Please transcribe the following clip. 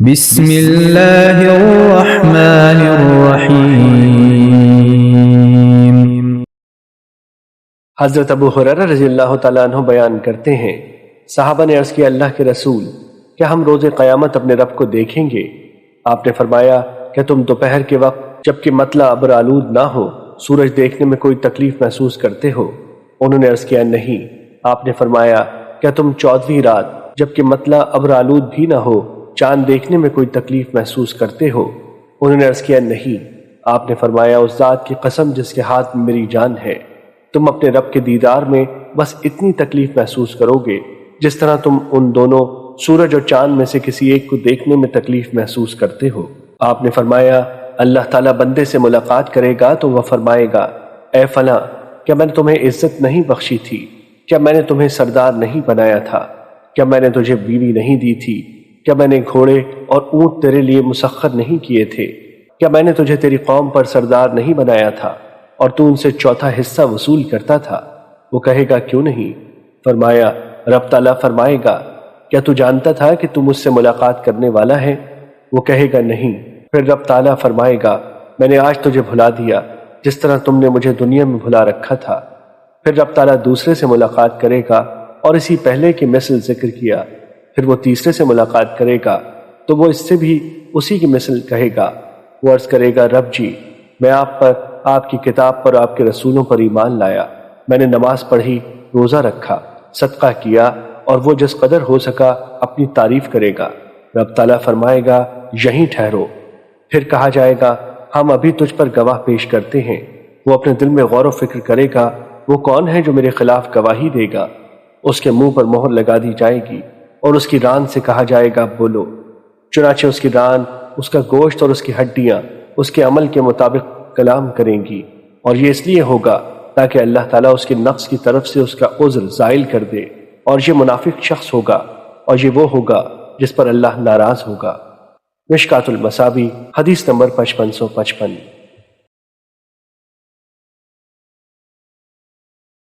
بسم اللہ الرحمن الرحیم۔ حضرت ابو ہریرہ رضی اللہ تعالیٰ عنہ بیان کرتے ہیں، صحابہ نے عرض کیا اللہ کے رسول، کیا ہم روز قیامت اپنے رب کو دیکھیں گے؟ آپ نے فرمایا، کیا تم دوپہر کے وقت جبکہ مطلع ابر آلود نہ ہو سورج دیکھنے میں کوئی تکلیف محسوس کرتے ہو؟ انہوں نے عرض کیا نہیں۔ آپ نے فرمایا، کیا تم 14ویں رات جبکہ مطلع ابر آلود بھی نہ ہو چاند دیکھنے میں کوئی تکلیف محسوس کرتے ہو؟ انہوں نے عرض کیا نہیں۔ آپ نے فرمایا، اس ذات کی قسم جس کے ہاتھ میں میری جان ہے، تم اپنے رب کے دیدار میں بس اتنی تکلیف محسوس کرو گے جس طرح تم ان دونوں سورج اور چاند میں سے کسی ایک کو دیکھنے میں تکلیف محسوس کرتے ہو۔ آپ نے فرمایا، اللہ تعالیٰ بندے سے ملاقات کرے گا تو وہ فرمائے گا، اے فلاں، کیا میں نے تمہیں عزت نہیں بخشی تھی؟ کیا میں نے تمہیں سردار نہیں بنایا تھا؟ کیا میں نے تجھے بیوی نہیں دی تھی؟ کیا میں نے گھوڑے اور اونٹ تیرے لیے مسخر نہیں کیے تھے؟ کیا میں نے تجھے تیری قوم پر سردار نہیں بنایا تھا اور تو ان سے چوتھا حصہ وصول کرتا تھا؟ وہ کہے گا کیوں نہیں؟ فرمایا، رب تعالیٰ فرمائے گا، کیا تو جانتا تھا کہ تو مجھ سے ملاقات کرنے والا ہے؟ وہ کہے گا نہیں۔ پھر رب تعالیٰ فرمائے گا، میں نے آج تجھے بھلا دیا جس طرح تم نے مجھے دنیا میں بھلا رکھا تھا۔ پھر رب تعالیٰ دوسرے سے ملاقات کرے گا اور اسی پہلے کی مثل ذکر کیا۔ پھر وہ تیسرے سے ملاقات کرے گا تو وہ اس سے بھی اسی کی مثل کہے گا۔ وہ عرض کرے گا، رب جی، میں آپ پر، آپ کی کتاب پر، آپ کے رسولوں پر ایمان لایا، میں نے نماز پڑھی، روزہ رکھا، صدقہ کیا، اور وہ جس قدر ہو سکا اپنی تعریف کرے گا۔ رب تعالیٰ فرمائے گا، یہیں ٹھہرو۔ پھر کہا جائے گا، ہم ابھی تجھ پر گواہ پیش کرتے ہیں۔ وہ اپنے دل میں غور و فکر کرے گا، وہ کون ہے جو میرے خلاف گواہی دے گا؟ اس کے منہ پر مہر لگا دی جائے گی اور اس کی ران سے کہا جائے گا، بولو۔ چنانچہ اس کی ران، اس کا گوشت اور اس کی ہڈیاں اس کے عمل کے مطابق کلام کریں گی، اور یہ اس لیے ہوگا تاکہ اللہ تعالیٰ اس کے نقص کی طرف سے اس کا عذر زائل کر دے، اور یہ منافق شخص ہوگا، اور یہ وہ ہوگا جس پر اللہ ناراض ہوگا۔ مشکوٰۃ المصابیح، حدیث نمبر 5555۔